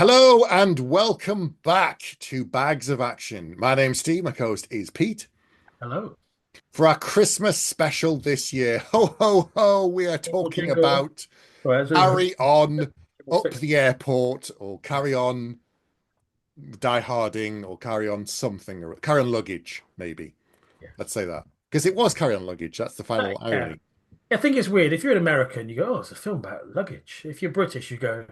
Hello and welcome back to Bags of Action. My name's Steve, my co-host is Pete. Hello. For our Christmas special this year, ho ho ho, we are Jingle, talking jingle. about Right, so Carry On we'll Up fix. the Airport or Carry On Die Harding or Carry On something or Carry On Luggage, maybe. Yeah. Let's say that. Because it was Carry On Luggage, that's the final Yeah. irony. I think it's weird. If you're an American, you go, "Oh, it's a film about luggage." If you're British, you go,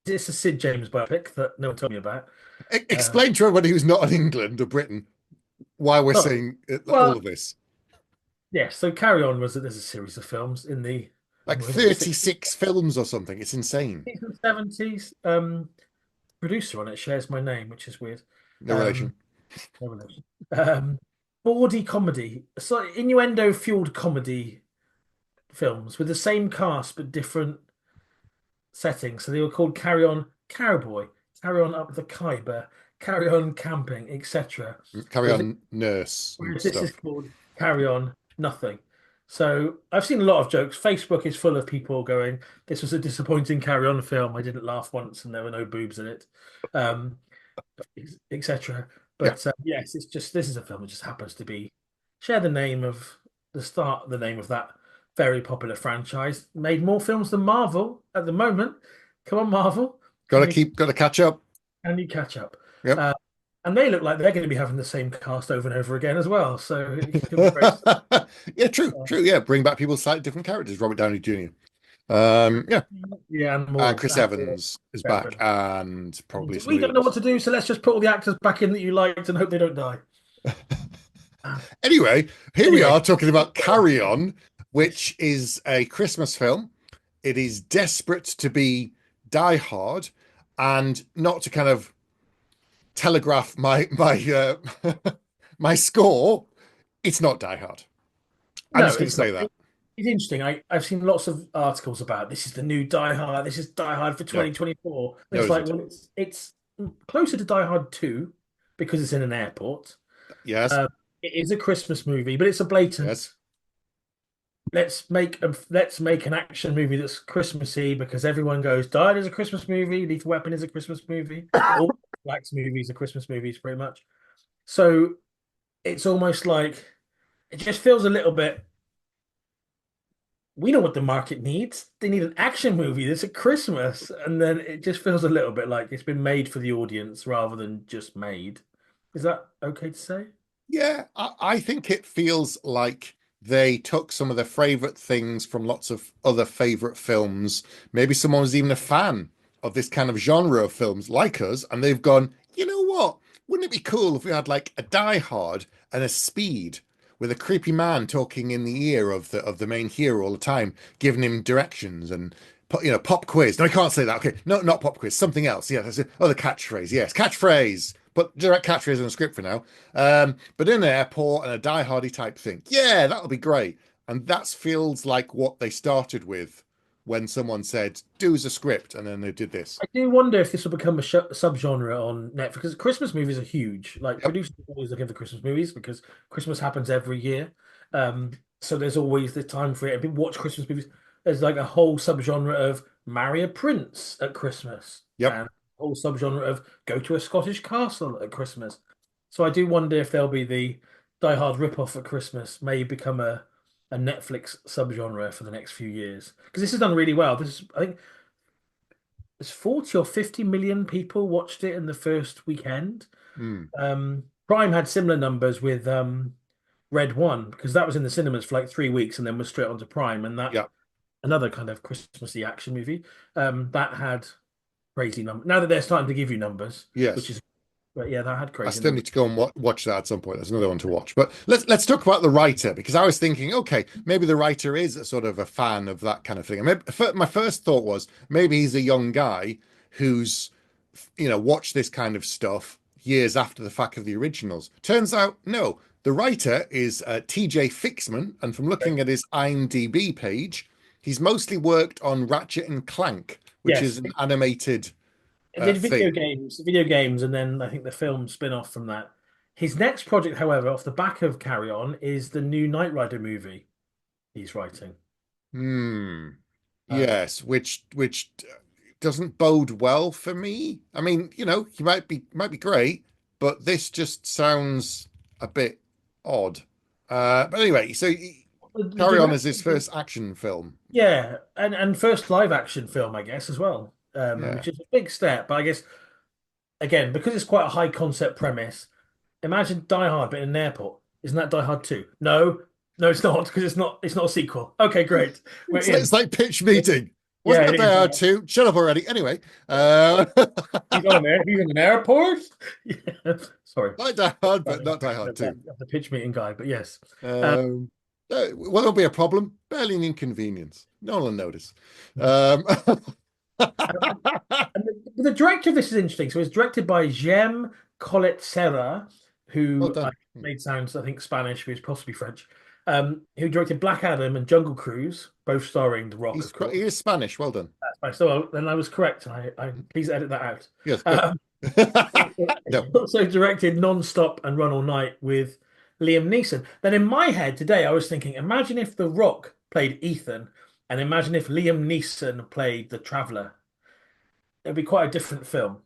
"It's a Sid James biopic that no one told me about." Uh, Explain to everybody who's not in England or Britain why we're Sorry. saying all Well, of this. yeah. So Carry On was that there's a series of films in the Like was it 60s, 36 films or something. It's insane. and 70s. Producer on it shares my name, which is weird. No relation. Um, no relation. Bawdy comedy, so innuendo fueled comedy films with the same cast but different settings. So they were called Carry On Cowboy, Carry On Up the Khyber, Carry On Camping, etc. Carry Whereas, on, nurse and this is stuff. called Carry On Nothing. So I've seen a lot of jokes. Facebook is full of people going, "This was a disappointing Carry On film. I didn't laugh once, and there were no boobs in it," um, etc. Yeah. But yes, it's just this is a film that just happens to be share the name of the name of that very popular franchise. Made more films than Marvel at the moment. Come on, Marvel, can you Got to catch up. catch up? Yep. Uh, and they look like they're going to be having the same cast over and over again as well. So it could be great. Yeah, true, Uh, true. Yeah, bring back people slightly different characters. Robert Downey Jr. Yeah, yeah, and Chris and more Evans is back, Bateman. and And probably we somebody don't know what else. to do, so let's just put all the actors back in that you liked and hope they don't die. Uh, Anyway, here we anyway, are talking about Carry On, which is a Christmas film. It is desperate to be Die Hard, and not to kind of telegraph my my score. It's not Die Hard. I'm no, just going to it's not. say that. It's interesting. I've seen lots of articles about this is the new Die Hard. This is Die Hard for No, 2024. And no, it it's like, isn't. well, it's closer to Die Hard 2 because it's in an airport. Yes, Um, it is a Christmas movie, but it's a blatant. yes. Let's make an action movie that's Christmassy because everyone goes, Die Hard is a Christmas movie, Lethal Weapon is a Christmas movie, all Black's movies are Christmas movies, pretty much. So it's almost like it just feels a little bit. We know what the market needs. They need an action movie that's at Christmas. And then it just feels a little bit like it's been made for the audience rather than just made. Is that okay to say? Yeah, I think it feels like they took some of their favorite things from lots of other favorite films. Maybe someone was even a fan of this kind of genre of films like us, and they've gone, you know what? Wouldn't it be cool if we had like a Die Hard and a Speed with a creepy man talking in the ear of the main hero all the time, giving him directions and pop quiz. No, I can't say that. Okay, no, not pop quiz, something else. Yeah, that's it. Oh, the catchphrase. Yes, catchphrase. But direct catchphrase in a script for now. But in an airport and a Die Hardy type thing. Yeah, that'll be great. And that feels like what they started with when someone said, do as a script, and then they did this. I do wonder if this will become a subgenre on Netflix because Christmas movies are huge. Like Yep. producers are always looking for Christmas movies because Christmas happens every year. So there's always the time for it. And people watch Christmas movies. There's like a whole subgenre of marry a prince at Christmas Yep. and a whole subgenre of go to a Scottish castle at Christmas. So I do wonder if there'll be the Die Hard ripoff at Christmas may become a Netflix subgenre for the next few years because this has done really well. This is, I think there's 40 or 50 million people watched it in the first weekend. Mm. Prime had similar numbers with Red One because that was in the cinemas for like 3 weeks and then was straight onto Prime. And that Yeah. another kind of Christmassy action movie that had crazy numbers. Now that they're starting to give you numbers, which Yes. is, but yeah, that had I crazy still numbers. need to go and watch that at some point. There's another one to watch. But let's talk about the writer because I was thinking, okay, maybe the writer is a sort of a fan of that kind of thing. And maybe, my first thought was maybe he's a young guy who's watched this kind of stuff years after the fact of the originals. Turns out, no. The writer is TJ Fixman, and from looking at his IMDb page, he's mostly worked on Ratchet and Clank, which is Yes, an animated it did thing. video games, and then I think the film spin-off from that. His next project, however, off the back of Carry On, is the new Knight Rider movie he's writing. Hmm. Um, Yes, which doesn't bode well for me. I mean, he might be great, but this just sounds a bit odd. But anyway, so The Carry On is his director, first action film. yeah, and first live action film, I guess, as well, Yeah. which is a big step. But I guess again, because it's quite a high concept premise, imagine Die Hard but in an airport. Isn't that Die Hard 2? No, no, it's not because it's not a sequel. Okay, great. We're It's in. like pitch meeting. Yeah, Wasn't it that is. Die Hard 2? Shut up already. Anyway, uh, He's in an airport. Yeah. Sorry. like Die Hard, but Sorry, not Die Hard 2. of the pitch meeting guy, but yes. Um, Um, well, there'll be a problem. Barely an inconvenience. No one will notice. and Um, the director of this is interesting. So it's directed by Jem Collet Serra, well who I done. made sounds, I think, Spanish, but he's possibly French. Who directed Black Adam and Jungle Cruise, both starring The Rock, of He course. is Spanish. Well done. That's fine. So then I was correct. I please edit that out. Yes, good. Um, No, also directed Non-Stop and Run All Night with Liam Neeson. Then in my head today, I was thinking, imagine if The Rock played Ethan, and imagine if Liam Neeson played the Traveler. It'd be quite a different film.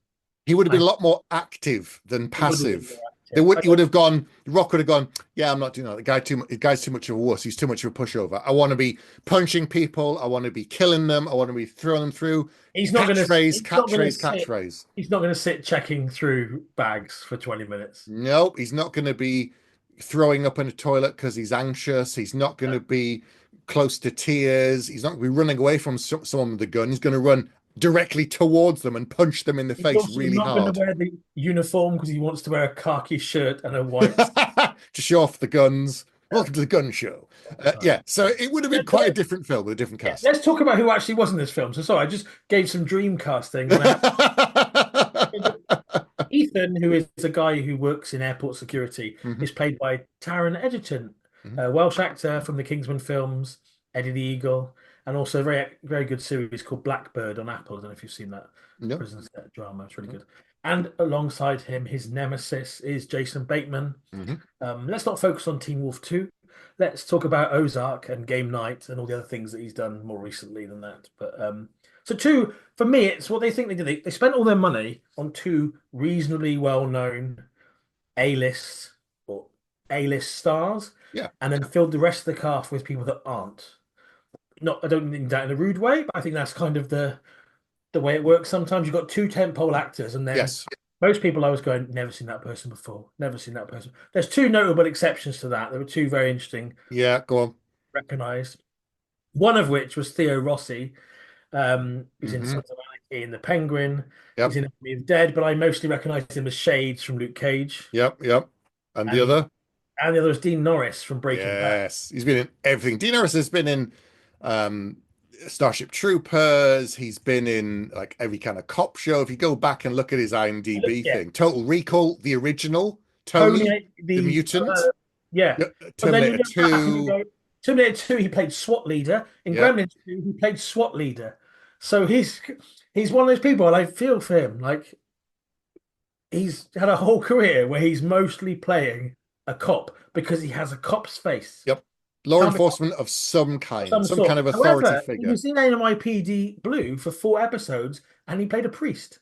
he would have been I a lot more active than It would have been passive. more active. He would have gone. Rock would have gone. Yeah, I'm not doing that. The guy's too much of a wuss. He's too much of a pushover. I want to be punching people. I want to be killing them. I want to be throwing them through. He's not going to. Catchphrase, He's not going to catchphrase, sit. catchphrase. He's not going to sit checking through bags for 20 minutes. Nope, he's not going to be throwing up in a toilet because he's anxious. He's not going to be close to tears. He's not going to be running away from someone with a gun. He's going to run directly towards them and punch them in the He's face also really not going to hard wear the uniform because he wants to wear a khaki shirt and a white. to show off the guns. Welcome to the gun show. Sorry. Yeah, so it would have been quite a different film with a different Yeah, cast. let's talk about who actually was in this film. So sorry, I just gave some dream casting. Ethan, who is a guy who works in airport security, Mhm, is played by Taron Egerton, mhm. a Welsh actor from the Kingsman films, Eddie the Eagle, and also a very good series called Blackbird on Apple. I don't know if you've seen that No. prison set drama. It's really good. And alongside him, his nemesis is Jason Bateman. Mhm. Let's not focus on Teen Wolf 2. Let's talk about Ozark and Game Night and all the other things that he's done more recently than that. But so two, for me, it's what they think they did. They spent all their money on two reasonably well-known A-list or A-list stars, Yeah. and then filled the rest of the cast with people that aren't. Not, I don't mean that in a rude way, but I think that's kind of the way it works. Sometimes you've got two tentpole actors, and then Yes. most people I was going, never seen that person before, never seen that person. There's two notable exceptions to that. There were two very interesting, Yeah, go on. recognized. One of which was Theo Rossi, who's in Hmm. Sons of Anarchy and The Penguin. He's Yep. in Army of the Dead, but I mostly recognized him as Shades from Luke Cage. Yep. Yep. And the And other? and the other was Dean Norris from Breaking Bad. Yes. He's been in everything. Dean Norris has been in um Starship Troopers. He's been in like every kind of cop show. If you go back and look at his IMDb Yeah, thing, Total Recall, the original, Tony, Tony the the mutant, yeah. But then you Terminator go back and you 2. go, Terminator 2, he played SWAT leader. In Yep. Gremlins 2, he played SWAT leader. So he's one of those people, and I feel for him. Like he's had a whole career where he's mostly playing a cop because he has a cop's face. Yep. Law I'm a cop enforcement of some of kind, some some kind sort. of authority However, he figure. was in NYPD Blue for 4 episodes, and he played a priest.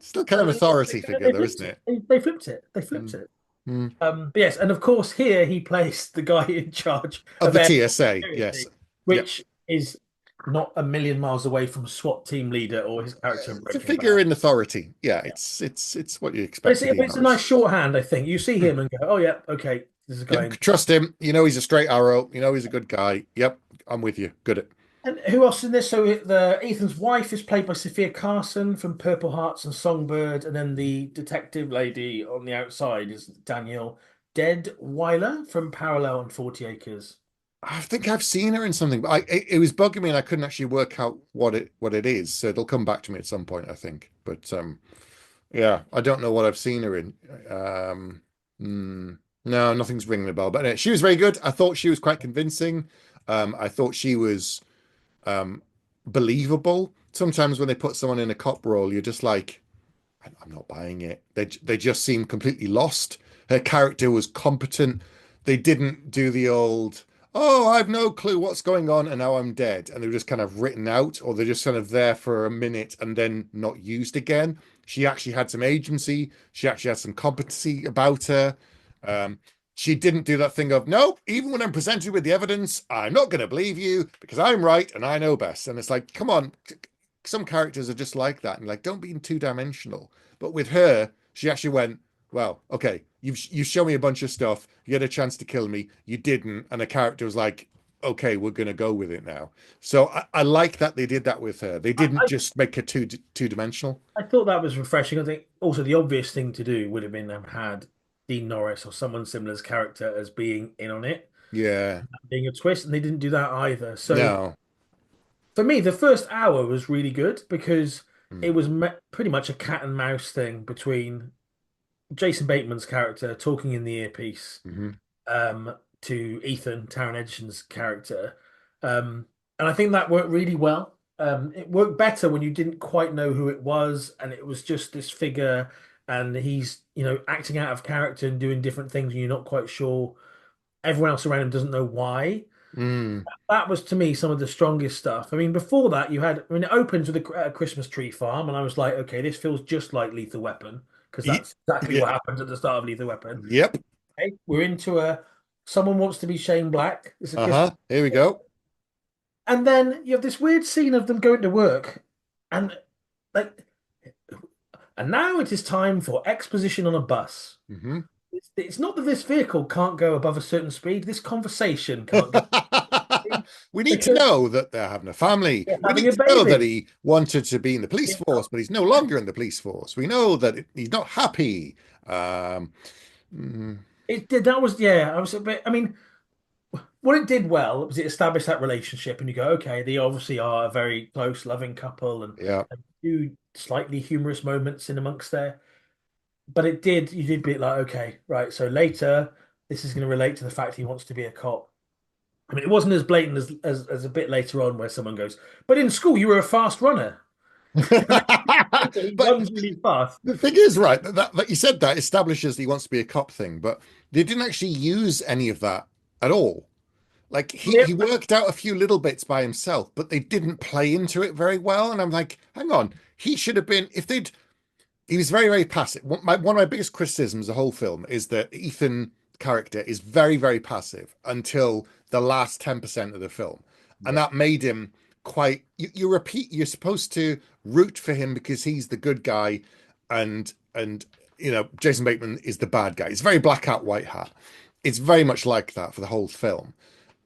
Still kind of So authority figure, they though, flipped isn't it. it? They flipped it. They Mm, flipped it. mm. But yes, and of course here he plays the guy in charge Of of the airport TSA, yes. security, Yep. which is not a million miles away from SWAT team leader or his character in It's a Breaking figure Bad. in authority. Yeah, Yeah. it's what you But expect to be, it's a nice Norris. shorthand, I think. You see him and go, oh yeah, okay, this is a guy. Yep, trust him. You know he's a straight arrow. You know he's a good guy. Yep, I'm with you. Good at. And who else in this? So the Ethan's wife is played by Sofia Carson from Purple Hearts and Songbird, and then the detective lady on the outside is Danielle Deadweiler from Parallel and 40 Acres. I think I've seen her in something, but it was bugging me, and I couldn't actually work out what it is. So it'll come back to me at some point, I think. But yeah, I don't know what I've seen her in. No, nothing's ringing a bell. But anyway, she was very good. I thought she was quite convincing. I thought she was um, believable. Sometimes when they put someone in a cop role, you're just like, I'm not buying it. They just seem completely lost. Her character was competent. They didn't do the old, oh, I've no clue what's going on, and now I'm dead. And they're just kind of written out, or they're just kind of there for a minute and then not used again. She actually had some agency. She actually had some competency about her. Um, she didn't do that thing of, no, even when I'm presented with the evidence, I'm not going to believe you because I'm right and I know best. And it's like, come on, some characters are just like that. And like, don't be two-dimensional. But with her, she actually went, well, okay, you show me a bunch of stuff. You had a chance to kill me. You didn't. And the character was like, okay, we're going to go with it now. So I like that they did that with her. They didn't I, just make her two-dimensional. I thought that was refreshing. I think also the obvious thing to do would have been have had Dean Norris or someone similar's character as being in on it, Yeah. being a twist, and they didn't do that either. So No. for me, the first hour was really good because it Mm. was pretty much a cat and mouse thing between Jason Bateman's character talking in the earpiece Hmm. to Ethan, Taron Egerton's character. And I think that worked really well. It worked better when you didn't quite know who it was, and it was just this figure, and he's, acting out of character and doing different things, and you're not quite sure. Everyone else around him doesn't know why. Mm. That was to me some of the strongest stuff. I mean, before that, it opens with a Christmas tree farm, and I was like, okay, this feels just like Lethal Weapon, because that's exactly Yeah. what happens at the start of Lethal Weapon. Yep. Okay, we're into someone wants to be Shane Black. It's a Christmas, Uh-huh. Here we go. and then you have this weird scene of them going to work, and like, and now it is time for exposition on a bus. Hmm. It's not that this vehicle can't go above a certain speed. This conversation can't go We need to because know that they're having a family. they're We having need a to know that baby. he wanted to be in the police force, but he's no longer in the police force. We know that he's not happy. Mm, It did. That was, yeah. I was a bit. I mean, what it did well was it established that relationship, and you go, okay, they obviously are a very close, loving couple, yeah. and do slightly humorous moments in amongst there. But it did. You did be like, okay, right. So later, this is going to relate to the fact he wants to be a cop. I mean, it wasn't as blatant as a bit later on where someone goes, but in school you were a fast runner. He But runs really fast. the thing is, right, that you said that establishes that he wants to be a cop thing, but they didn't actually use any of that at all. Like he Yep. worked out a few little bits by himself, but they didn't play into it very well. And I'm like, hang on, he should have been if they'd he was very, very passive. One of my biggest criticisms of the whole film is that Ethan character is very, very passive until the last 10% of the film. And Yeah. that made him quite you're supposed to root for him because he's the good guy and Jason Bateman is the bad guy. It's very black hat, white hat. It's very much like that for the whole film.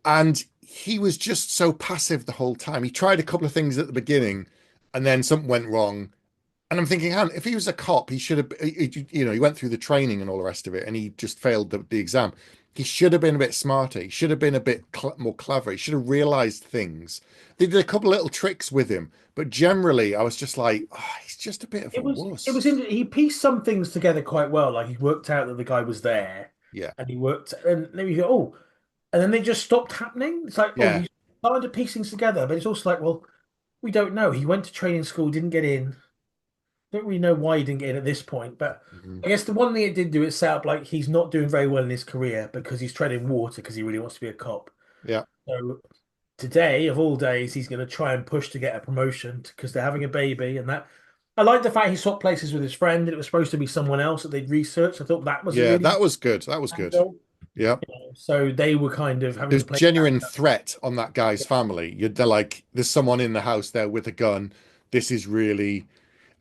And he was just so passive the whole time. He tried a couple of things at the beginning and then something went wrong and I'm thinking, if he was a cop, he should have, he went through the training and all the rest of it, and he just failed the exam. He should have been a bit smarter. He should have been a bit more clever. He should have realized things. They did a couple little tricks with him, but generally, I was just like, oh, he's just a bit of a wuss. He pieced some things together quite well. Like he worked out that the guy was there, Yeah, and he worked, and then you go, oh, and then they just stopped happening. It's like, oh, yeah, he's starting to piece things together, but it's also like, well, we don't know. He went to training school, didn't get in. Don't really know why he didn't get in at this point, but mhm, I guess the one thing it did do is set up like he's not doing very well in his career because he's treading water because he really wants to be a cop. yeah, So today, of all days, he's going to try and push to get a promotion because they're having a baby, and that I like the fact he swapped places with his friend. And it was supposed to be someone else that they'd researched. I thought that was a yeah. really That was good. That was good. angle. Yeah. So they were kind of having There's to play genuine catch up. threat on that guy's family. They're like, there's someone in the house there with a gun. This is really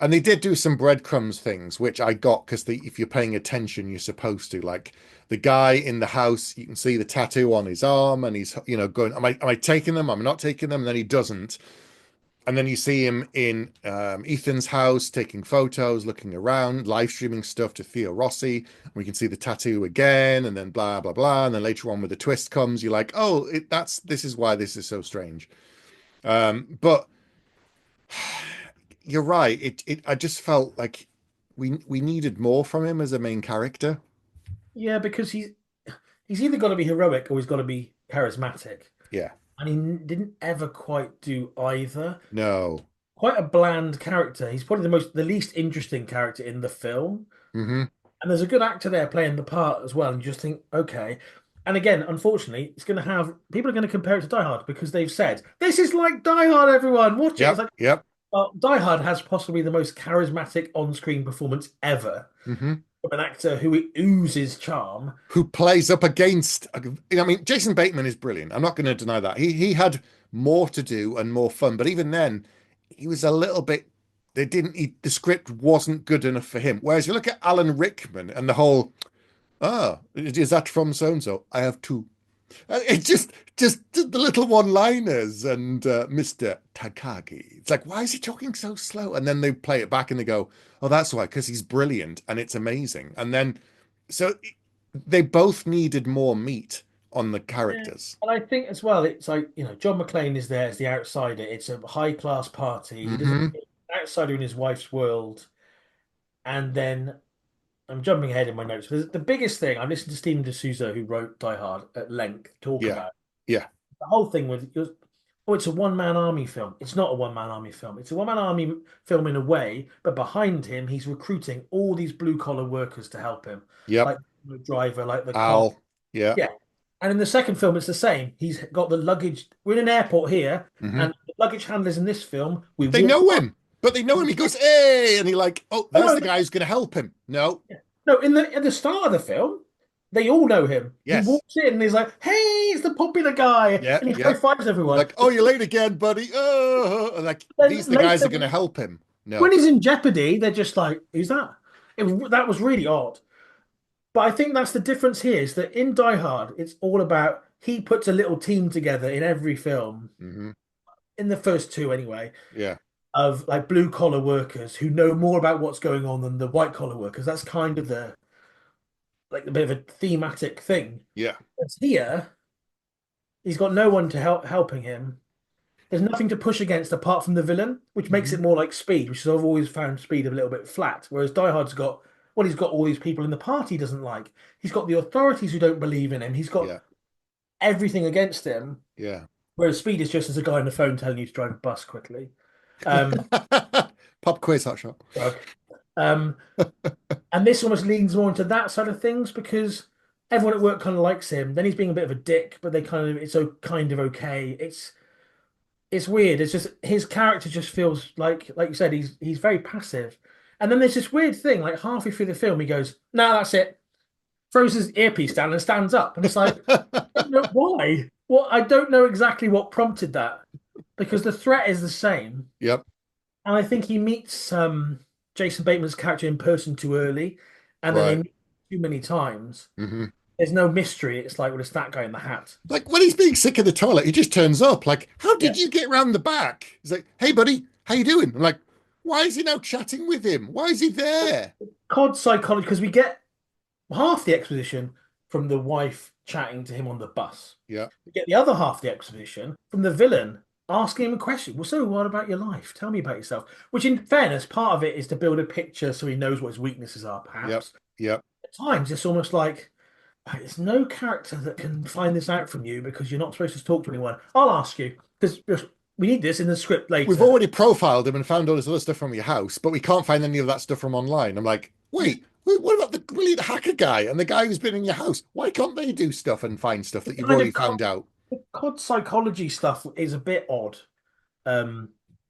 And they did do some breadcrumbs things, which I got because if you're paying attention, you're supposed to. Like the guy in the house, you can see the tattoo on his arm, and he's going, "Am I taking them? Am I not taking them?" And then he doesn't. And then you see him in Ethan's house taking photos, looking around, live streaming stuff to Theo Rossi. We can see the tattoo again, and then blah blah blah. And then later on, when the twist comes, you're like, "Oh, this is why this is so strange." But you're right. I just felt like we needed more from him as a main character. Yeah, because he's either got to be heroic or he's got to be charismatic, Yeah. and he didn't ever quite do either. No. Quite a bland character. He's probably the least interesting character in the film. Hmm. And there's a good actor there playing the part as well. And you just think, okay. And again, unfortunately, it's going to have people are going to compare it to Die Hard because they've said this is like Die Hard. Everyone, watch it. It's Yep, like, yep. well, Die Hard has possibly the most charismatic on-screen performance ever Hmm. from an actor who oozes charm. Who plays up against? I mean, Jason Bateman is brilliant. I'm not going to deny that. He had more to do and more fun, but even then, he was a little bit. They didn't. The script wasn't good enough for him. Whereas you look at Alan Rickman and the whole. Ah, is that from so and so? I have two. It's just the little one-liners and Mr. Takagi. It's like, why is he talking so slow? And then they play it back and they go, oh, that's why, because he's brilliant and it's amazing. And then, so they both needed more meat on the Yeah. characters. And I think as well, it's like, John McClane is there as the outsider. It's a high class party. He doesn't Hmm. outsider in his wife's world. And then I'm jumping ahead in my notes. The biggest thing I've listened to Stephen D'Souza, who wrote Die Hard at length, talk Yeah, about yeah, the whole thing with oh, it's a one-man army film. It's not a one-man army film. It's a one-man army film in a way, but behind him, he's recruiting all these blue-collar workers to help him, yep. like the driver, like the cop. Al, yeah. Yeah. And in the second film, it's the same. He's got the luggage. We're in an airport here, Hmm. and the luggage handlers in this film, we But they walk know past. him. But they know him. He goes, hey, and he like, oh, Oh there's no, the guy who's going to help him. No, no! In the start of the film, they all know him. He yes, walks in and he's like, "Hey, he's the popular guy," yeah, and he high yeah. fives everyone. Like, oh, you're late again, buddy. Oh, and like Then these are the guys that later, are going to help him. when No, he's in jeopardy, they're just like, "Who's that?" That was really odd. But I think that's the difference here is that in Die Hard, it's all about he puts a little team together in every film, hmm, in the first two anyway, yeah, of like blue collar workers who know more about what's going on than the white collar workers. That's kind of the like a bit of a thematic thing. yeah. Whereas here, he's got no one to helping him. There's nothing to push against apart from the villain, which makes Hmm. it more like Speed, which is I've always found Speed a little bit flat. Whereas Die Hard's got well, he's got all these people in the party he doesn't like. He's got the authorities who don't believe in him. He's got Yeah, everything against him. yeah. Whereas Speed is just as a guy on the phone telling you to drive a bus quickly. Um, Pop quiz, hot shot. drug. Um, and this almost leans more into that side of things because everyone at work kind of likes him. Then he's being a bit of a dick, but they kind of it's so kind of okay. It's weird. It's just his character just feels like you said, he's very passive. And then there's this weird thing, like halfway through the film, he goes, "No, that's it." Throws his earpiece down and stands up. And it's like, I don't know why? Well, I don't know exactly what prompted that because the threat is the same. Yep, And I think he meets Jason Bateman's character in person too early, and then they right. meet too many times. Hmm. There's no mystery. It's like, well, it's that guy in the hat. Like when he's being sick in the toilet, he just turns up. Like, how Yeah. did you get round the back? He's like, hey, buddy, how you doing? I'm like, why is he now chatting with him? Why is he there? COD psychology, because we get half the exposition from the wife chatting to him on the bus. Yeah, We get the other half of the exposition from the villain asking him a question. Well, so what about your life? Tell me about yourself. Which, in fairness, part of it is to build a picture so he knows what his weaknesses are, yep, perhaps. yep. At times, it's almost like there's no character that can find this out from you because you're not supposed to talk to anyone. I'll ask you because we need this in the script We've later. already profiled him and found all this other stuff from your house, but we can't find any of that stuff from online. I'm like, wait, what about the brilliant hacker guy and the guy who's been in your house? Why can't they do stuff and find stuff The that you've kind already of found out? COD psychology stuff is a bit odd. Um,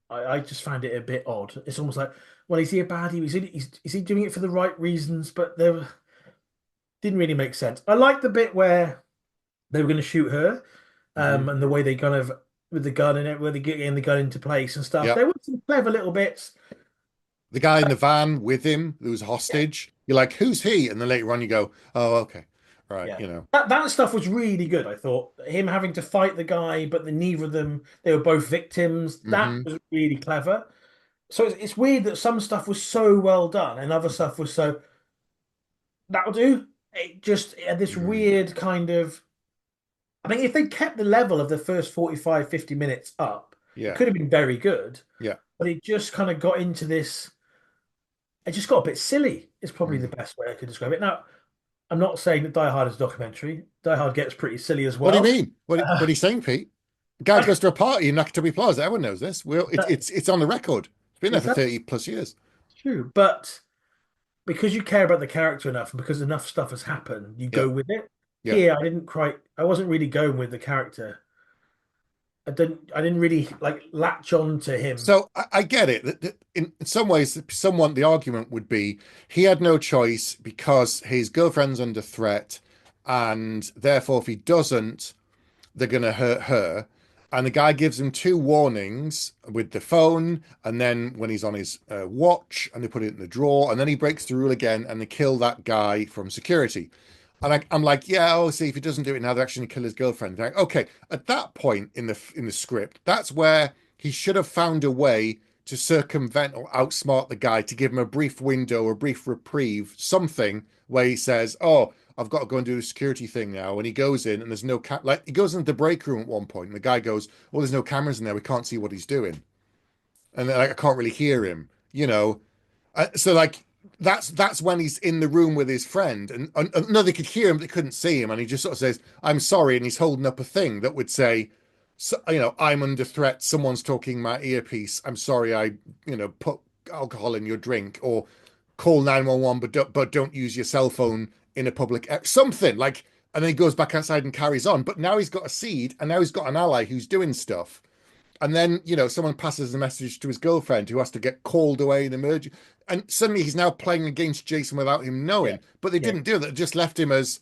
I just found it a bit odd. It's almost like, well, is he a baddie? Is he doing it for the right reasons? But they didn't really make sense. I like the bit where they were going to shoot her, Hmm. and the way they kind of with the gun in it, where they get in the gun into place and stuff. Yeah. There were some clever little bits. The guy in the van with him who was hostage. You're like, who's he? And then later on you go, oh, okay. Right, Yeah, you know. that stuff was really good. I thought him having to fight the guy, but the neither of them they were both victims. That Hmm. was really clever. So it's weird that some stuff was so well done and other stuff was so that'll do. It just had this Hmm. weird kind of. I mean, if they kept the level of the first 45, 50 minutes up, it Yeah. could have been very good. Yeah. But it just kind of got into this. It just got a bit silly. Is probably the Mm. best way I could describe it. Now, I'm not saying that Die Hard is a documentary. Die Hard gets pretty silly as What do you well. mean? What Uh, are you saying, Pete? The guy goes to a party in Nakatomi Plaza. Everyone knows this. Well, that, it's on the record. It's been there is for that 30 plus years. true? But because you care about the character enough and because enough stuff has happened, you go Yep. with it. Yeah. Here, I wasn't really going with the character. I didn't really like latch on to him. So I get it. In some ways, the argument would be he had no choice because his girlfriend's under threat, and therefore, if he doesn't, they're going to hurt her. And the guy gives him two warnings with the phone, and then when he's on his watch, and they put it in the drawer, and then he breaks the rule again, and they kill that guy from security. And I'm like, yeah, oh, see, if he doesn't do it now, they're actually going to kill his girlfriend. Like, okay, at that point in the script, that's where he should have found a way to circumvent or outsmart the guy to give him a brief window, a brief reprieve, something where he says, "Oh, I've got to go and do the security thing now." And he goes in, and there's no like he goes into the break room at one point, and the guy goes, "Well, there's no cameras in there. We can't see what he's doing." And like, I can't really hear him, you know. So like that's when he's in the room with his friend, and no, they could hear him, but they couldn't see him, and he just sort of says, "I'm sorry," and he's holding up a thing that would say, so, "I'm under threat. Someone's talking my earpiece. I'm sorry. Put alcohol in your drink, or call 911, but don't use your cell phone in a public something like." And then he goes back outside and carries on. But now he's got a seed, and now he's got an ally who's doing stuff. And then, someone passes a message to his girlfriend who has to get called away in emergency. And suddenly he's now playing against Jason without him Yeah, knowing. But they yeah. didn't do that. They just left him as,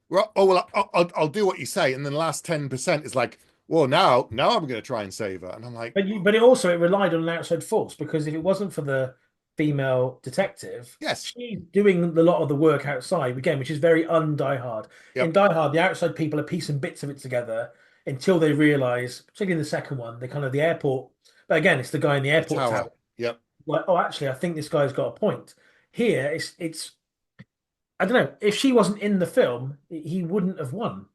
well, oh, well, I'll do what you say. And then the last 10% is like, well, now I'm going to try and save her. And I'm like, But it relied on an outside force because if it wasn't for the female detective, yes, she's doing a lot of the work outside again, which is very un-Die Hard. In yep, Die Hard, the outside people are piecing bits of it together until they realize, particularly in the second one, they kind of the airport. But again, it's the guy in the the airport tower. tower. Yep, Like, oh, actually, I think this guy's got a point. Here, it's I don't know. If she wasn't in the film, he wouldn't have won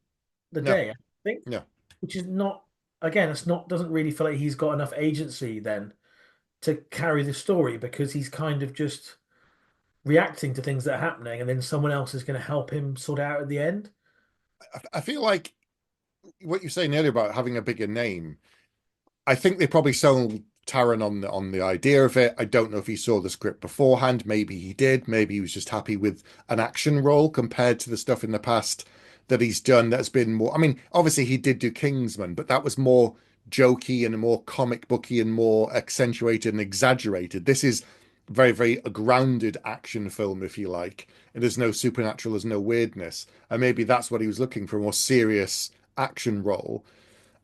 the no, day, I think. no. Which is not again, it's not doesn't really feel like he's got enough agency then to carry the story because he's kind of just reacting to things that are happening and then someone else is going to help him sort it out at the end. I feel like what you were saying earlier about having a bigger name. I think they probably sold Taron on the idea of it. I don't know if he saw the script beforehand. Maybe he did. Maybe he was just happy with an action role compared to the stuff in the past that he's done that's been more. I mean, obviously he did do Kingsman, but that was more jokey and more comic booky and more accentuated and exaggerated. This is very, very a grounded action film, if you like. And there's no supernatural, there's no weirdness. And maybe that's what he was looking for, a more serious action role.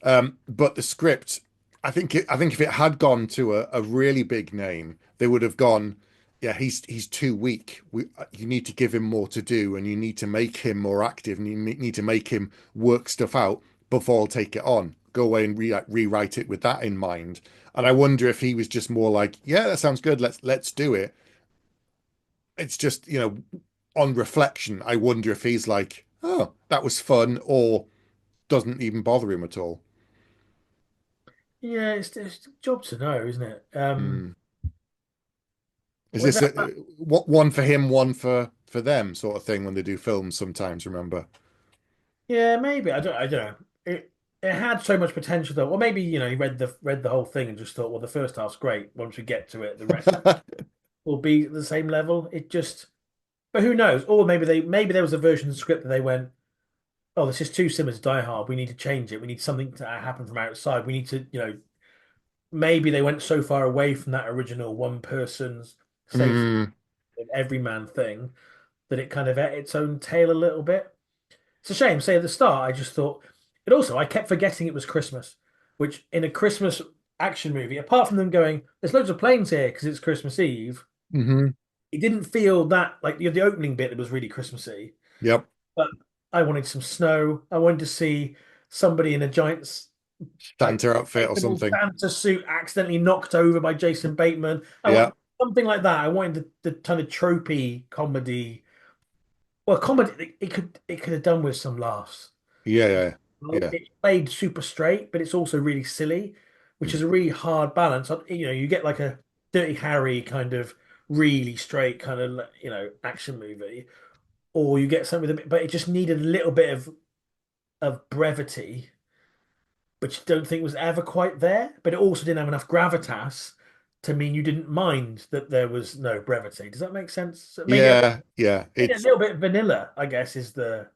But the script, I think if it had gone to a really big name, they would have gone, yeah, he's too weak. You need to give him more to do, and you need to make him more active, and you need to make him work stuff out before I'll take it on. Go away and rewrite it with that in mind. And I wonder if he was just more like, yeah, that sounds good. Let's do it. It's just, on reflection, I wonder if he's like, oh, that was fun, or doesn't even bother him at all. Yeah, it's a job to know, isn't it? Hmm. Is With this that, what one for him, one for them sort of thing when they do films sometimes, remember? yeah, maybe I don't know. It had so much potential though. Or maybe he read the whole thing and just thought, well, the first half's great. Once we get to it, the rest will be at the same level. It just, but who knows? Or maybe there was a version of the script that they went, oh, this is too similar to Die Hard. We need to change it. We need something to happen from outside. We need to, maybe they went so far away from that original one person's safe Mm, everyman thing that it kind of ate its own tail a little bit. It's a shame. Say at the start, I just thought it also, I kept forgetting it was Christmas, which in a Christmas action movie, apart from them going, there's loads of planes here because it's Christmas Eve, hmm. it didn't feel that like the opening bit that was really Christmassy. Yep. But I wanted some snow. I wanted to see somebody in a giant like Santa outfit or inflatable something. Santa suit accidentally knocked over by Jason Bateman. I Yeah. want something like that. I wanted the kind of tropey comedy. Well, comedy it could have done with some laughs. Yeah. Yeah. Yeah. It's played super straight, but it's also really silly, which Mm. is a really hard balance. You get like a Dirty Harry kind of really straight kind of action movie, or you get something with a bit, but it just needed a little bit of brevity which I don't think was ever quite there, but it also didn't have enough gravitas to mean you didn't mind that there was no brevity. Does that make sense? So maybe Yeah. Yeah. maybe a It's little bit vanilla, I guess, is the.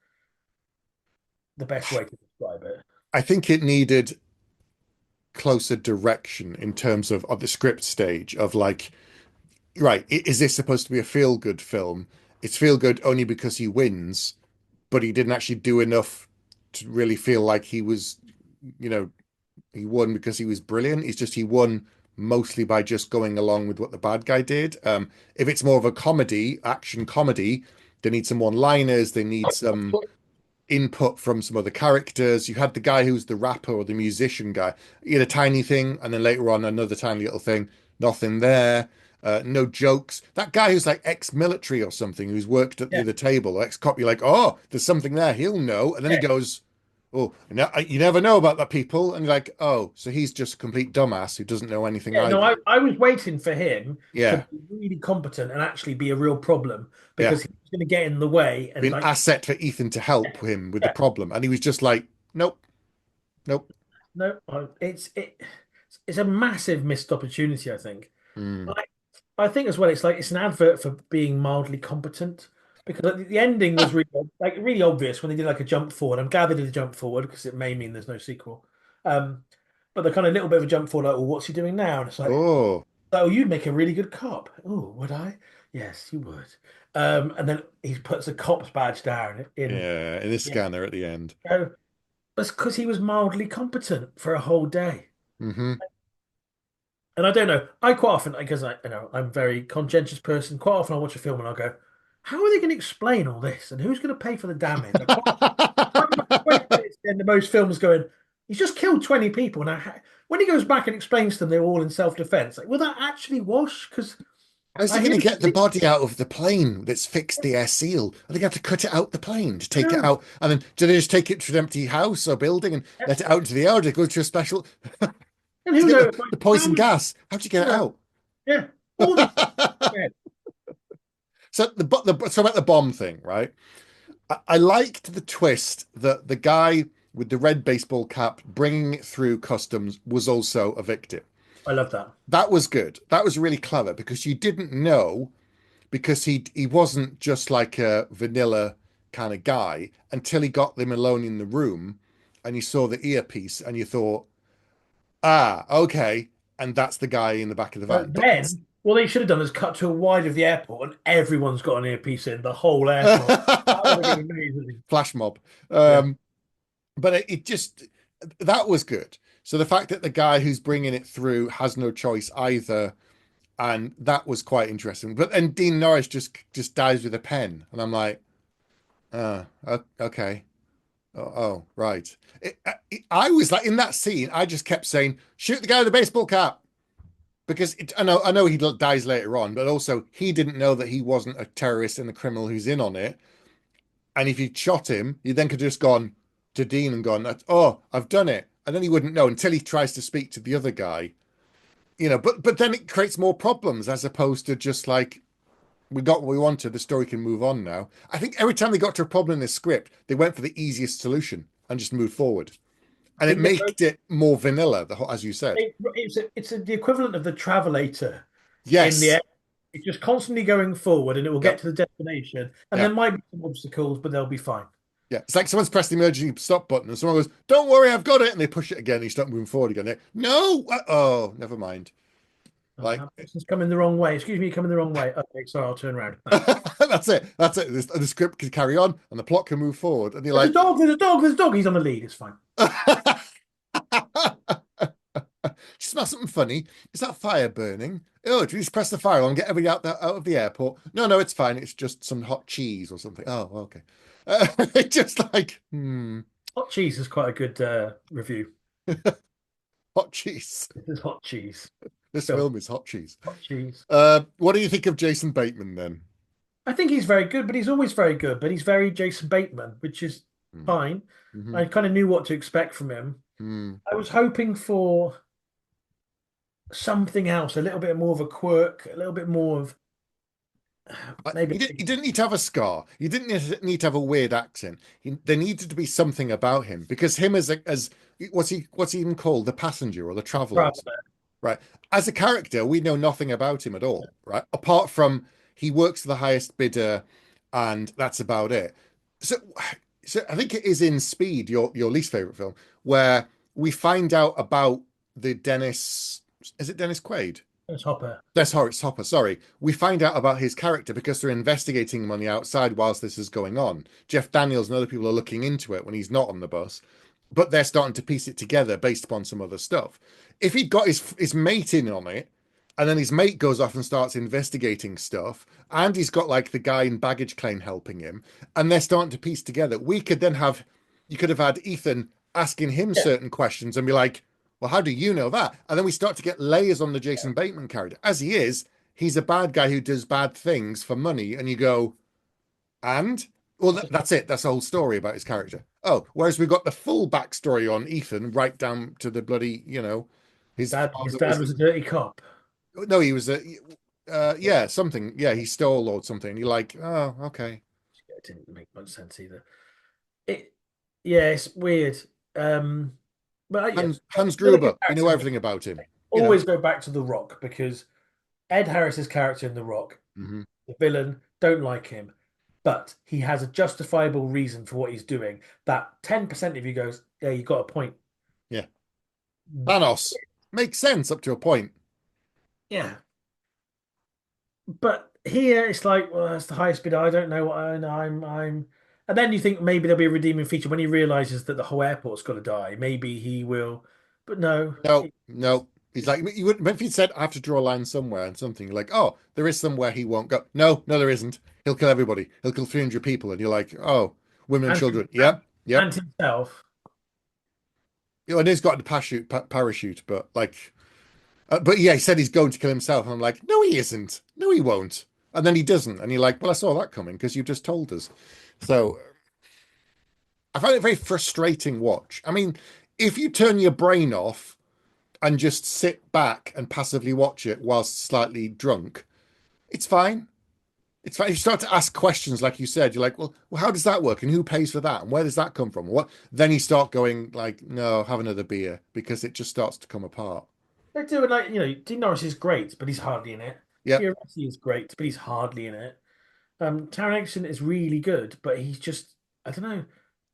the best way to describe it. I think it needed closer direction in terms of the script stage of like, right, is this supposed to be a feel good film? It's feel good only because he wins, but he didn't actually do enough to really feel like he was, you know, he won because he was brilliant. It's just he won mostly by just going along with what the bad guy did. If it's more of a comedy, action comedy, they need some one-liners, they need some input from some other characters. You had the guy who's the rapper or the musician guy. He had a tiny thing, and then later on another tiny little thing. Nothing there. No jokes. That guy who's like ex-military or something, who's worked at the Yeah, other table, ex-cop. You're like, oh, there's something there. He'll know. And then he yeah, goes, oh, you never know about that people. And you're like, oh, so he's just a complete dumbass who doesn't know anything yeah. No, either. I was waiting for him to Yeah, be really competent and actually be a real problem yeah. because he was going to get in the way Be and an like, asset for Ethan to help him with the yeah, problem, and he was just like, nope, nope. no, it's a massive missed opportunity, I think. Mm. I, I think as well, it's like it's an advert for being mildly competent because like, the ending was really like really obvious when they did like a jump forward. I'm glad they did a jump forward because it may mean there's no sequel. Um, but the kind of little bit of a jump forward, like, well, what's he doing now? And it's like, Oh, oh, you'd make a really good cop. Oh, would I? Yes, you would. And then he puts a cop's badge down in. yeah, in the Yeah. scanner at the end. So that's because he was mildly competent for a whole day. Hmm. And I don't know. I quite often, because I'm a very conscientious person. Quite often, I watch a film and I'll go, "How are they going to explain all this? And who's going to pay for the damage?" Like, I'm about 20 minutes into most films going, "He's just killed 20 people." Now, when he goes back and explains to them they're all in self-defense, like, will that actually wash? Because How's he I going hear to it's get the body out of the plane that's fixed the air seal? Are they going to have to cut it out the plane to take it no. out? And then do they just take it to an empty house or building and let it out into the air? Or do they go to a special And to who get knows? the Like, how poison much? gas? How'd you get it Yeah, out? yeah. All these. Yeah, So so about the bomb thing, right? I liked the twist that the guy with the red baseball cap bringing it through customs was also a victim. I love that. That was good. That was really clever because you didn't know because he wasn't just like a vanilla kind of guy until he got them alone in the room and you saw the earpiece and you thought, ah, okay, and that's the guy in the back of the van. But But then, what they should have done is cut to a wide of the airport, and everyone's got an earpiece in the whole airport. That would have been amazing. flash mob. Yeah. But it just that was good. So the fact that the guy who's bringing it through has no choice either, and that was quite interesting. But then Dean Norris just dies with a pen, and I'm like, okay. Oh, right. I was like in that scene. I just kept saying, "Shoot the guy with the baseball cap," because I know he dies later on, but also he didn't know that he wasn't a terrorist and a criminal who's in on it. And if you shot him, you then could have just gone to Dean and gone, "Oh, I've done it," and then he wouldn't know until he tries to speak to the other guy. But then it creates more problems as opposed to just like we got what we wanted. The story can move on now. I think every time they got to a problem in the script, they went for the easiest solution and just moved forward, I and it think they're made it more vanilla. As you said, the equivalent of the travelator in the yes, air. It's just constantly going forward, and it will get yep, to the destination. And yeah, there might be some obstacles, but they'll be fine. yeah. It's like someone's pressed the emergency stop button, and someone goes, "Don't worry, I've got it," and they push it again. And you start moving forward again. No, oh, never mind. Oh, Like that person's coming the wrong way. Excuse me, coming the wrong way. Okay, sorry, I'll turn around. Thanks. that's it. That's it. The script can carry on and the plot can move forward. And you're There's a like, dog. There's a dog. There's a dog. He's on the lead. It's fine. smell something funny. Is that fire burning? Oh, did you just press the fire and get everybody out of the airport? No, no, it's fine. It's just some hot cheese or something. Oh, okay. It's just like, Hot cheese is quite a good review. hot cheese. This is hot cheese. This Film. film is hot cheese. Hot cheese. What do you think of Jason Bateman then? I think he's very good, but he's always very good. But he's very Jason Bateman, which is fine. Mm-hmm. I kind of knew what to expect from him. Mm. I was hoping for something else, a little bit more of a quirk, a little bit more of maybe. He didn't need to have a scar. He didn't need to have a weird accent. There needed to be something about him because him as what's he even called? The passenger or the traveler or something, right? As a character, we know nothing about him at all, right? Apart from he works for the highest bidder, and that's about it. So So I think it is in Speed, your least favorite film, where we find out about the Dennis. Is it Dennis Quaid? It's Hopper. That's Horace Hopper. Sorry, we find out about his character because they're investigating him on the outside whilst this is going on. Jeff Daniels and other people are looking into it when he's not on the bus, but they're starting to piece it together based upon some other stuff. If he'd got his mate in on it, and then his mate goes off and starts investigating stuff, and he's got like the guy in baggage claim helping him, and they're starting to piece together, we could then have you could have had Ethan asking him Yeah. certain questions and be like, well, how do you know that? And then we start to get layers on the Jason Bateman character. As he is, he's a bad guy who does bad things for money, and you go, and well, that's it. That's the whole story about his character. Oh, whereas we've got the full backstory on Ethan, right down to the bloody, his His father dad was was a dirty cop. no, he was a yeah, something. Yeah, he stole or something. You're like, oh, okay. It didn't make much sense either. It, yeah, it's weird. Um, but yeah, Hans another Gruber, we know comparison. everything about him. Always go back to The Rock because Ed Harris's character in The Rock, Mhm. the villain, don't like him, but he has a justifiable reason for what he's doing. That 10% of you goes, yeah, you got a point. Yeah, Thanos makes sense up to a point. Yeah, but here it's like, well, that's the highest bidder. I don't know what I'm. And then you think maybe there'll be a redeeming feature when he realizes that the whole airport's got to die. Maybe he will, but no. No, no. He's like, you would if he said, I have to draw a line somewhere and something, you're like, oh, there is somewhere he won't go. No, no, there isn't. He'll kill everybody. He'll kill 300 people. And you're like, oh, women and And children. Yep, yep. and himself. And he's got the parachute, but like, but yeah, he said he's going to kill himself. And I'm like, no, he isn't. No, he won't. And then he doesn't. And you're like, well, I saw that coming because you just told us. So I find it a very frustrating watch. I mean, if you turn your brain off and just sit back and passively watch it whilst slightly drunk, it's fine. It's fine. If you start to ask questions, like you said, you're like, well, how does that work? And who pays for that? And where does that come from? What? Then you start going like, no, have another beer because it just starts to come apart. They're doing like, Dean Norris is great, but he's hardly in it. Yep. Giovanni is great, but he's hardly in it. Taron Egerton is really good, but he's just, I don't know.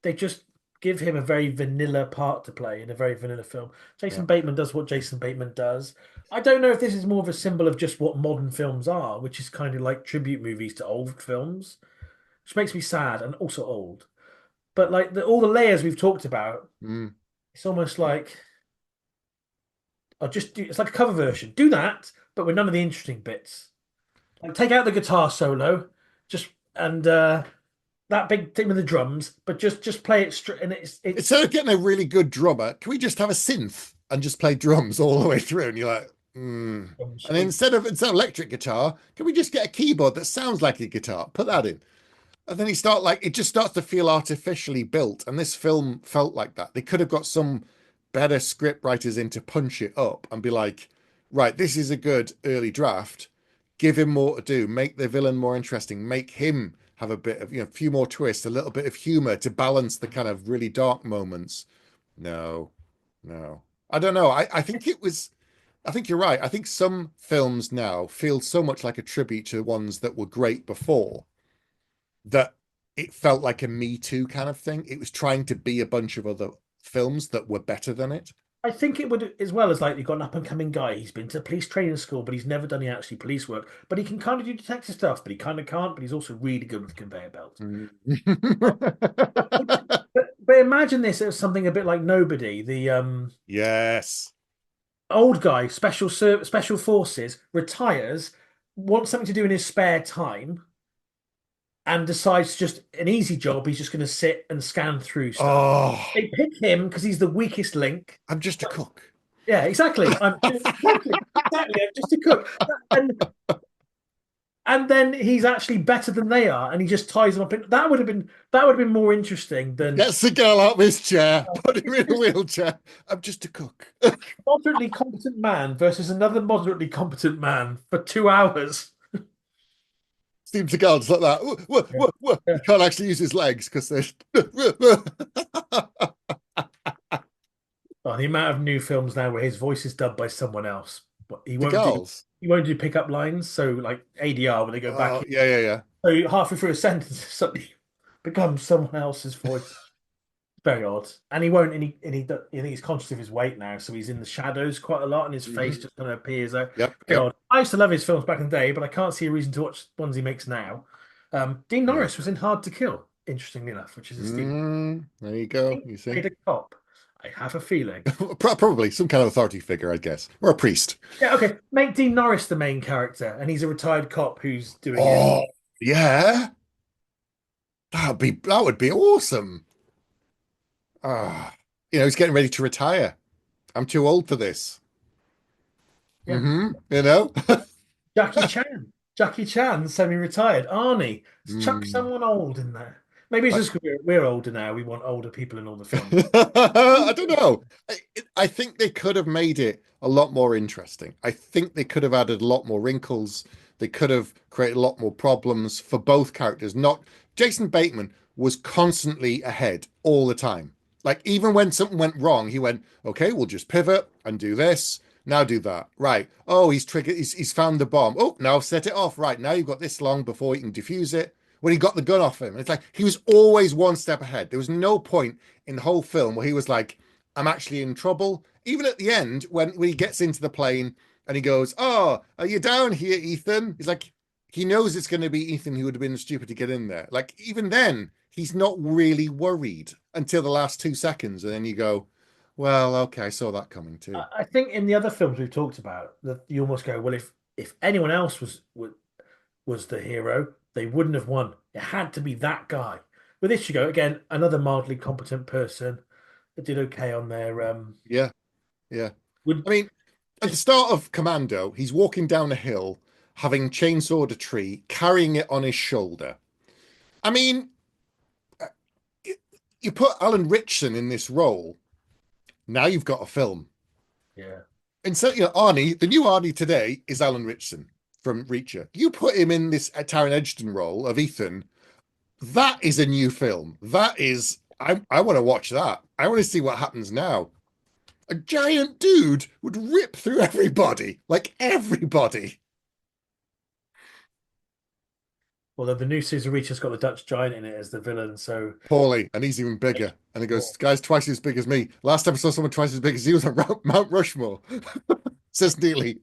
They just give him a very vanilla part to play in a very vanilla film. Yeah. Jason Bateman does what Jason Bateman does. I don't know if this is more of a symbol of just what modern films are, which is kind of like tribute movies to old films, which makes me sad and also old. But like all the layers we've talked about, Mm. it's almost like I'll just do. It's like a cover version. Do that, but with none of the interesting bits. Like take out the guitar solo, just and that big thing with the drums, but just play it straight. And it's Instead of getting a really good drummer, can we just have a synth and just play drums all the way through? And you're like, mm. And instead of electric guitar, can we just get a keyboard that sounds like a guitar? Put that in. And then it just starts to feel artificially built. And this film felt like that. They could have got some better script writers in to punch it up and be like, right, this is a good early draft. Give him more to do. Make the villain more interesting. Make him have a bit of, a few more twists, a little bit of humor to balance the kind of really dark moments. No, no. I don't know. I think you're right. I think some films now feel so much like a tribute to ones that were great before that it felt like a Me Too kind of thing. It was trying to be a bunch of other films that were better than it. I think it would as well as like you've got an up and coming guy. He's been to police training school, but he's never done any actually police work. But he can kind of do detective stuff, but he kind of can't. But he's also really good with the conveyor belt. Mm. But imagine this as something a bit like Nobody, the Yes. old guy, special forces, retires, wants something to do in his spare time, and decides just an easy job. He's just going to sit and scan through stuff. Oh, They pick him because he's the weakest link. I'm just a cook. Yeah, exactly. Exactly. I'm just a cook. And then he's actually better than they are, and he just ties them up. That would have been more interesting than Gets the girl out of his chair, put him in a wheelchair. I'm just a cook. moderately competent man versus another moderately competent man for 2 hours. Steve Seagal just like that. Yeah. He can't actually use his legs because they're. Oh, the amount of new films now where his voice is dubbed by someone else. But Seagul's. he won't do pickup lines. So like ADR when they go back. Oh, yeah, yeah, yeah. So halfway through a sentence, suddenly becomes someone else's voice. Very odd. And he won't, I think he's conscious of his weight now, so he's in the shadows quite a lot, and his face Hmm. just kind of appears out. Yep, Very yep. odd. I used to love his films back in the day, but I can't see a reason to watch ones he makes now. Dean Yeah. Norris was in Hard to Kill, interestingly enough, which is a Stephen. There you I go. think You he see. played a cop. I have a feeling. Probably some kind of authority figure, I guess, or a priest. Yeah, okay. Make Dean Norris the main character, and he's a retired cop who's doing it. Oh, yeah. That would be awesome. Ah, he's getting ready to retire. I'm too old for this. Yeah. You know? Jackie Chan. Jackie Chan, semi-retired. Arnie. Let's chuck Hmm. someone old in there. Maybe it's I, just 'cause we're older now. We want older people in all the films. I don't know. I think they could have made it a lot more interesting. I think they could have added a lot more wrinkles. They could have created a lot more problems for both characters. Not Jason Bateman was constantly ahead all the time. Like even when something went wrong, he went, "Okay, we'll just pivot and do this. Now do that. Right. Oh, he's triggered. He's found the bomb. Oh, now set it off. Right. Now you've got this long before you can defuse it." When he got the gun off him. And it's like he was always one step ahead. There was no point in the whole film where he was like, I'm actually in trouble. Even at the end, when he gets into the plane and he goes, "Oh, are you down here, Ethan?" He's like, he knows it's going to be Ethan who would have been stupid to get in there. Like, even then, he's not really worried until the last 2 seconds. And then you go, well, okay, I saw that coming too. I think in the other films we've talked about, that you almost go, well, if anyone else was the hero, they wouldn't have won. It had to be that guy. With this, you go again, another mildly competent person that did okay on their Yeah, yeah. would I mean, at the just start of Commando, he's walking down a hill, having chainsawed a tree, carrying it on his shoulder. I mean, you put Alan Ritchson in this role, now you've got a film. yeah. And so, Arnie, the new Arnie today is Alan Ritchson from Reacher. You put him in this Taron Egerton role of Ethan, that is a new film. That is, I want to watch that. I want to see what happens now. A giant dude would rip through everybody, like everybody. Although the new Caesar Reach has got the Dutch giant in it as the villain, so Paulie, and he's even bigger. And he goes, guy's twice as big as me. Last time I saw someone twice as big as he was on Mount Rushmore. Says Neely.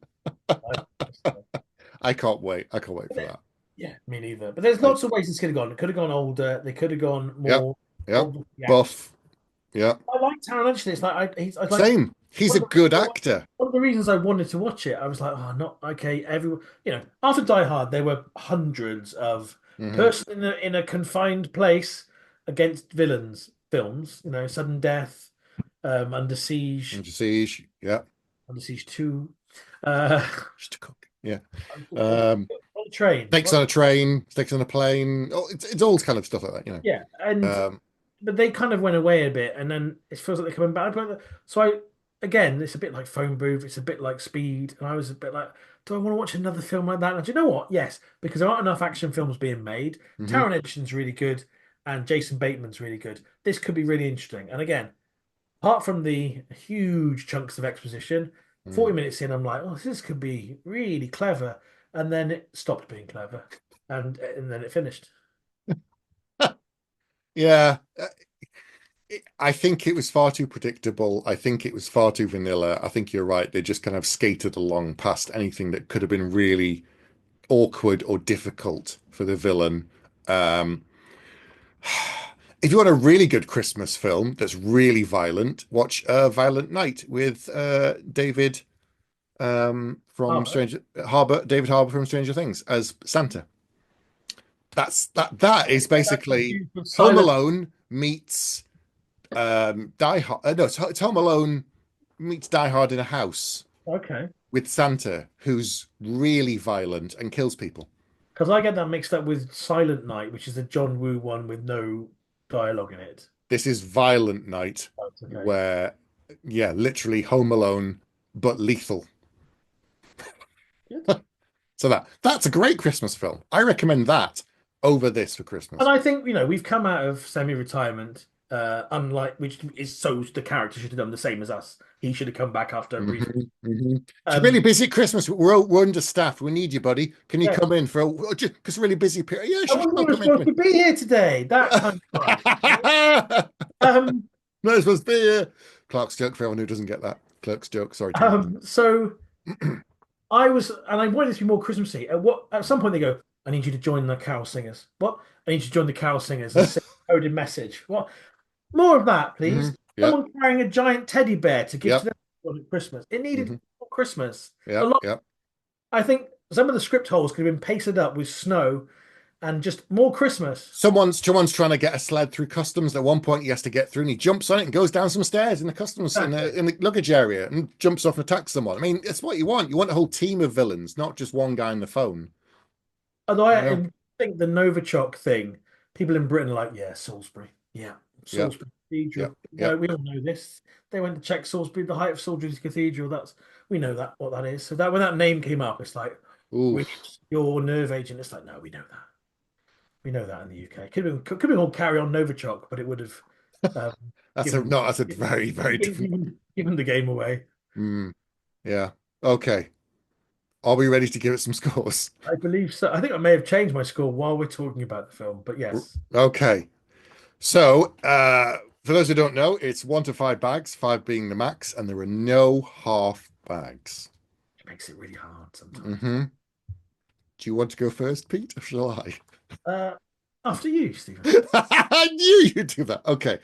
I can't wait. I can't wait for that. yeah, me neither. But there's I, lots of ways this could have gone. It could have gone older. They could have gone yep, more. yep. Older, yeah. Buff. Yeah. I like Taron Egerton. It's like I like Same. He's one a of good the actor. one of the reasons I wanted to watch it. I was like, oh, not okay. Everyone, after Die Hard, there were hundreds of Hmm. person in a confined place against villains films. Sudden Death, Under Siege, Under Siege. Yeah. Under Siege 2, uh, Just a cook. Yeah. on Um, a train. Snakes on a train, snakes on a plane. Oh, it's all kind of stuff like that. Yeah, and Um, but they kind of went away a bit, and then it feels like they're coming back. So again, it's a bit like Phone Booth, it's a bit like Speed, and I was a bit like, do I want to watch another film like that? And do you know what? Yes, because there aren't enough action films being made. mhm. Taron Egerton's really good, and Jason Bateman's really good. This could be really interesting. And again, apart from the huge chunks of exposition, Mm. 40 minutes in, I'm like, oh, this could be really clever, and then it stopped being clever, and then it finished. Yeah. I think it was far too predictable. I think it was far too vanilla. I think you're right. They just kind of skated along past anything that could have been really awkward or difficult for the villain. Um, if you want a really good Christmas film that's really violent, watch Violent Night with from Harbour. David Harbour from Stranger Things as Santa. That is That's basically confused with Home Silent. Alone meets Die Hard. No, it's Home Alone meets Die Hard in a house Okay. with Santa, who's really violent and kills people. Because I get that mixed up with Silent Night, which is the John Woo one with no dialogue in it. This is Violent Night, Oh, it's okay. where, yeah, literally Home Alone, but lethal. Good. So that's a great Christmas film. I recommend that over this for And Christmas. I think, we've come out of semi-retirement. unlike which is so the character should have done the same as us. He should have come back after a brief. It's really Um, busy at Christmas. We're understaffed. We need you, buddy. Can you yeah, come in for just because really busy period? Yeah, I sure, wasn't sure. even Come in, come supposed in. to be here today. That kind of crap. Um, Not supposed to be here. Clark's joke for everyone who doesn't get that. Clark's joke. Sorry, Tim. so and I wanted it to be more Christmassy. At some point they go, I need you to join the carol singers. What? I need you to join the carol singers and sing a coded message. What? More of that, please. Yep, Someone carrying a giant teddy bear to give to yep, them at Christmas. It needed Christmas. A yep, lot. yep. I think some of the script holes could have been pasted up with snow and just more Christmas. Someone's trying to get a sled through customs. At one point, he has to get through, and he jumps on it and goes down some stairs in the customs Exactly. in the luggage area, and jumps off and attacks someone. I mean, it's what you want. You want a whole team of villains, not just one guy on the phone. Although You know? I think the Novichok thing, people in Britain are like, yeah, Salisbury. Yeah, Yep, Salisbury yep, Cathedral. No, yep. we all know this. They went to check Salisbury, the height of Salisbury Cathedral. We know that what that is. So that when that name came up, it's like Ooh, we need your nerve agent. It's like, no, we know that. We know that in the UK. Could have been all carry on Novichok, but it would have um, that's a given, no. That's a very, very different. given the game away. Mm, yeah. Okay. Are we ready to give it some scores? I believe so. I think I may have changed my score while we're talking about the film, but yes, Okay. So, for those who don't know, it's 1 to 5 bags, five being the max, and there are no half bags. it makes it really hard sometimes. Hmm. Do you want to go first, Pete, or shall I? Uh, After you, Stephen. I knew you'd do that. Okay.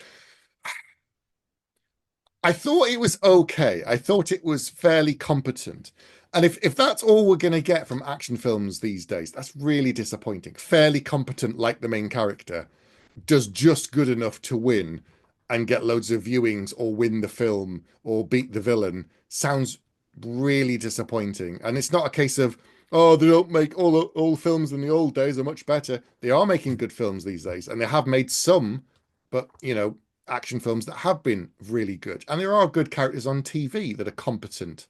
I thought it was okay. I thought it was fairly competent. And if that's all we're going to get from action films these days, that's really disappointing. Fairly competent, like the main character, does just good enough to win and get loads of viewings or win the film or beat the villain sounds really disappointing. And it's not a case of, oh, they don't make all films in the old days are much better. They are making good films these days, and they have made some, but action films that have been really good. And there are good characters on TV that are competent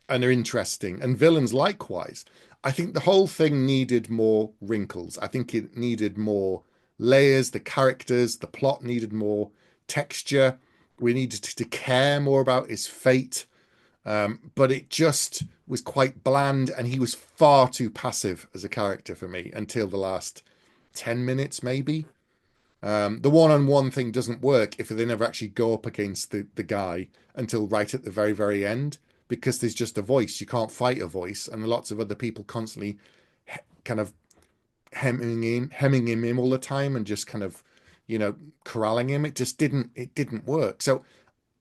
and are interesting, and villains likewise. I think the whole thing needed more wrinkles. I think it needed more layers, the characters, the plot needed more texture. We needed to care more about his fate. But it just was quite bland, and he was far too passive as a character for me until the last 10 minutes, maybe. The one-on-one thing doesn't work if they never actually go up against the guy until right at the very, very end, because there's just a voice. You can't fight a voice, and lots of other people constantly kind of hemming him in all the time and just kind of, corralling him. It didn't work. So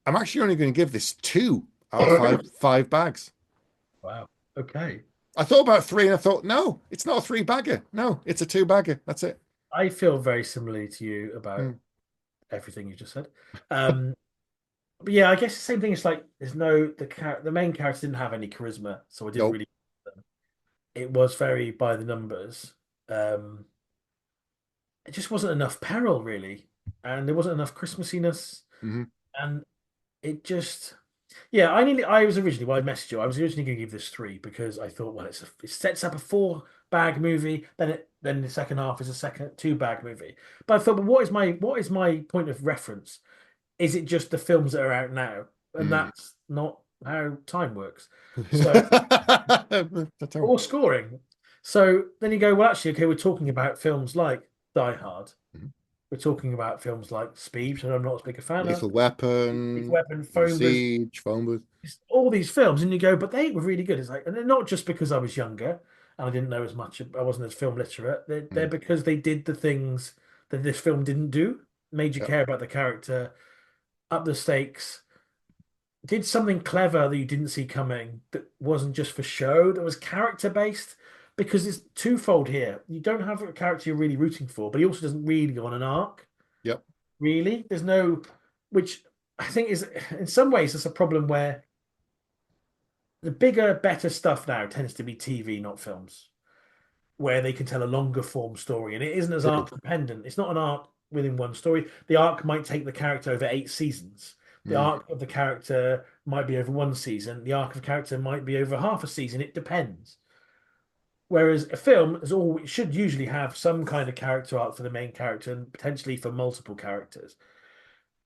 I'm actually only going to give this 2 out of 5 bags. Wow. Okay. I thought about 3 and I thought, no, it's not a 3 bagger. No, it's a 2 bagger. That's it. I feel very similarly to you Hmm. about everything you just said. Um, but yeah, I guess the same thing. It's like there's no the main character didn't have any charisma, so I didn't Nope. really. It was very by the numbers. Um, it just wasn't enough peril really, and there wasn't enough Christmassiness, Hmm. and it just yeah. I was originally I messaged you. I was originally going to give this 3 because I thought, well, it sets up a 4 bag movie, then the second half is a second 2 bag movie. But I thought, but what is my point of reference? Is it just the films that are out now? And Mm. that's not how time works. So That's all. or scoring. So then you go, well, actually, okay, we're talking about films like Die Hard. Mhm. We're talking about films like Speed, which I'm not as big a fan of. Lethal Big Weapon, Weapon, Phone Booth, Siege, Phone Booth. all these films, and you go, but they were really good. It's like, and they're not just because I was younger and I didn't know as much. I wasn't as film literate. They're Mm. because they did the things that this film didn't do. Made you Yep. care about the character, up the stakes, did something clever that you didn't see coming that wasn't just for show, that was character based. Because it's twofold here. You don't have a character you're really rooting for, but he also doesn't really go on an arc. Yep. Really, there's no, which I think is in some ways it's a problem where the bigger, better stuff now tends to be TV, not films, where they can tell a longer form story, and it isn't as True. arc dependent. It's not an arc within one story. The arc might take the character over 8 seasons. The Mm. arc of the character might be over one season. The arc of the character might be over half a season. It depends. Whereas a film is all it should usually have some kind of character arc for the main character and potentially for multiple characters.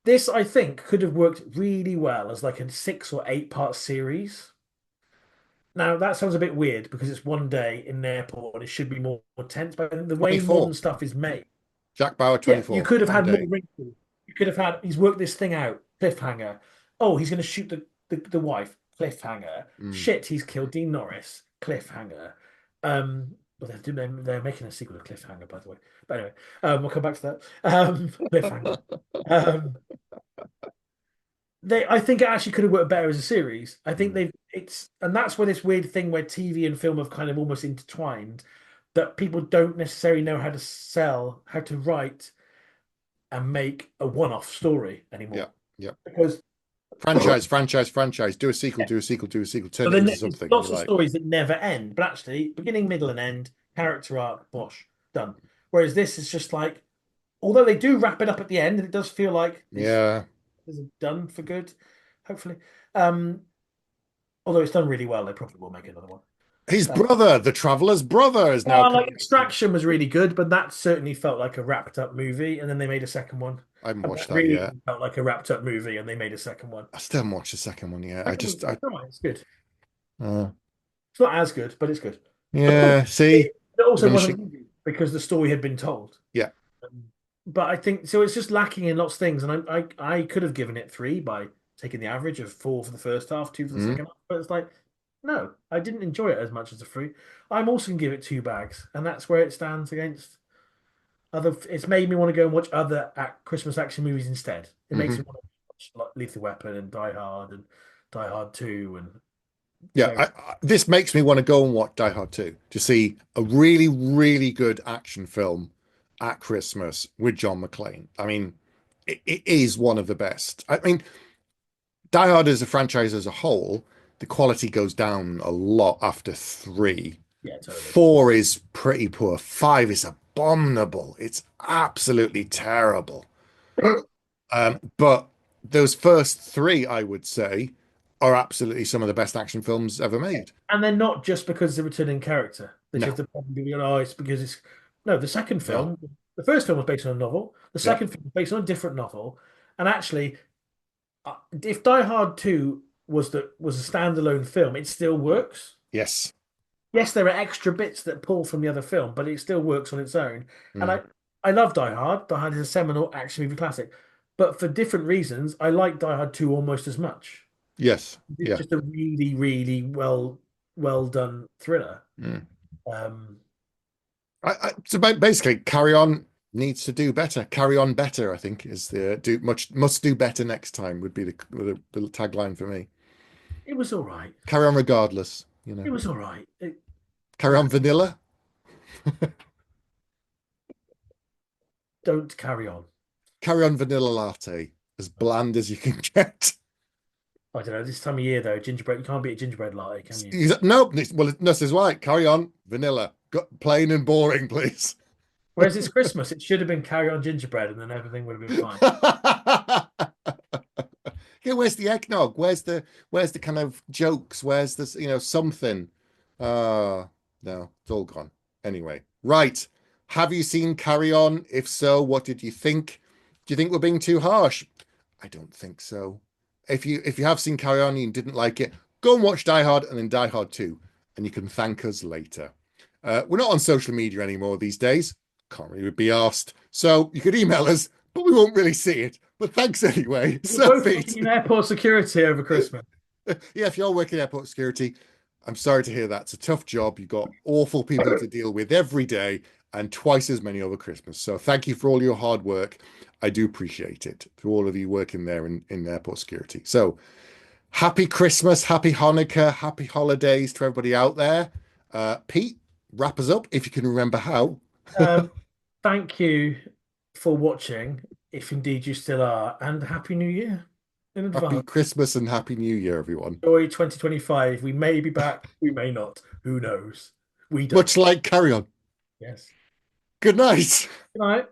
This, I think, could have worked really well as like a 6 or 8 part series. Now, that sounds a bit weird because it's one day in an airport and it should be more tense, but the way 24. modern stuff is made, Jack Bauer, yeah, you 24. could have One had more day. wrinkles. You could have had, he's worked this thing out, cliffhanger. Oh, he's going to shoot the wife, cliffhanger. Mm. Shit, he's killed Dean Norris, cliffhanger. Well, they're making a sequel to Cliffhanger, by the way. But anyway, we'll come back to that. Cliffhanger. Um, I think it actually could have worked better as a series. I think Mm. and that's where this weird thing where TV and film have kind of almost intertwined, that people don't necessarily know how to sell, how to write and make a one-off story Yeah. anymore. Yeah. Because Franchise, franchise, franchise. Do a sequel, do a sequel, do a sequel. but Turn it then into there's something. And you're lots of like, stories that never end, but actually beginning, middle, and end, character arc, bosh, done. Whereas this is just like, although they do wrap it up at the end, and it does feel like this yeah. is done for good, hopefully. Um, Although it's done really well, they probably will make another one. His Uh, brother, the Traveler's brother, is now yeah, like coming. Extraction was really good, but that certainly felt like a wrapped up movie, and then they made a second one. I haven't And that watched that really yet. felt like a wrapped up movie, and they made a second one. I still haven't watched the second one yet. I Second just, one's I, all right, it's good. uh, It's not as good, but it's good. yeah. See, It also wasn't diminishing. a movie because the story had been told. Yeah. But I think so. It's just lacking in lots of things, and I could have given it 3 by taking the average of 4 for the first half, 2 for the Mm. second half. But it's like, no, I didn't enjoy it as much as the 3. I'm also gonna give it 2 bags, and that's where it stands against other. It's made me want to go and watch other Christmas action movies instead. It makes Hmm. me want to watch like Lethal Weapon and Die Hard and Die Hard 2 and Yeah. various. This makes me want to go and watch Die Hard 2 to see a really, really good action film at Christmas with John McClane. I mean, it is one of the best. I mean, Die Hard as a franchise as a whole, the quality goes down a lot after three. Yeah, totally. Four is pretty poor. Five is abominable. It's absolutely terrible. But those first three, I would say, are absolutely some of the best action films ever made. And they're not just because it's a returning character. They No, just have to probably be, oh, it's because it's no. The second no, film, the first film was based on a novel. The yeah, second film was based on a different novel. And actually, if Die Hard 2 was a standalone film, it still works. yes, Yes, there are extra bits that pull from the other film, but it still works on its own. And mm, I love Die Hard. Die Hard is a seminal action movie classic. But for different reasons, I like Die Hard 2 almost as much. yes, It's yeah. just a really, really well done thriller. Mm. Um, So basically, Carry On needs to do better. Carry On better, I think, is the do much must do better next time would be the tagline for me. it was all right. Carry on regardless, It was all right. Carry on vanilla. Don't carry on. Carry on vanilla latte, as bland as you can get. I don't know. This time of year, though, gingerbread, you can't beat a gingerbread latte, can you? No, well, this is why. Carry on vanilla. Plain and boring, please. Whereas it's Christmas, it should have been carry on gingerbread, and then everything would have been fine. Yeah, where's the eggnog? Where's the kind of jokes? Where's this, something? No, it's all gone. Anyway, right. Have you seen Carry On? If so, what did you think? Do you think we're being too harsh? I don't think so. If you have seen Carry On and you didn't like it, go and watch Die Hard and then Die Hard 2, and you can thank us later. We're not on social media anymore these days. Can't really be asked. So you could email us, but we won't really see it. But thanks anyway. We're both Sophie. working in airport security over Christmas. Yeah, if you're working airport security, I'm sorry to hear that. It's a tough job. You've got awful people to deal with every day and twice as many over Christmas. So thank you for all your hard work. I do appreciate it to all of you working there in airport security. So happy Christmas, happy Hanukkah, happy holidays to everybody out there. Pete, wrap us up if you can remember how. Um, Thank you for watching, if indeed you still are, and Happy New Year in Happy advance. Christmas and Happy New Year, everyone. Enjoy 2025. We may be back, we may not. Who knows? We don't. Much like Carry On. Yes. Good night. Good night.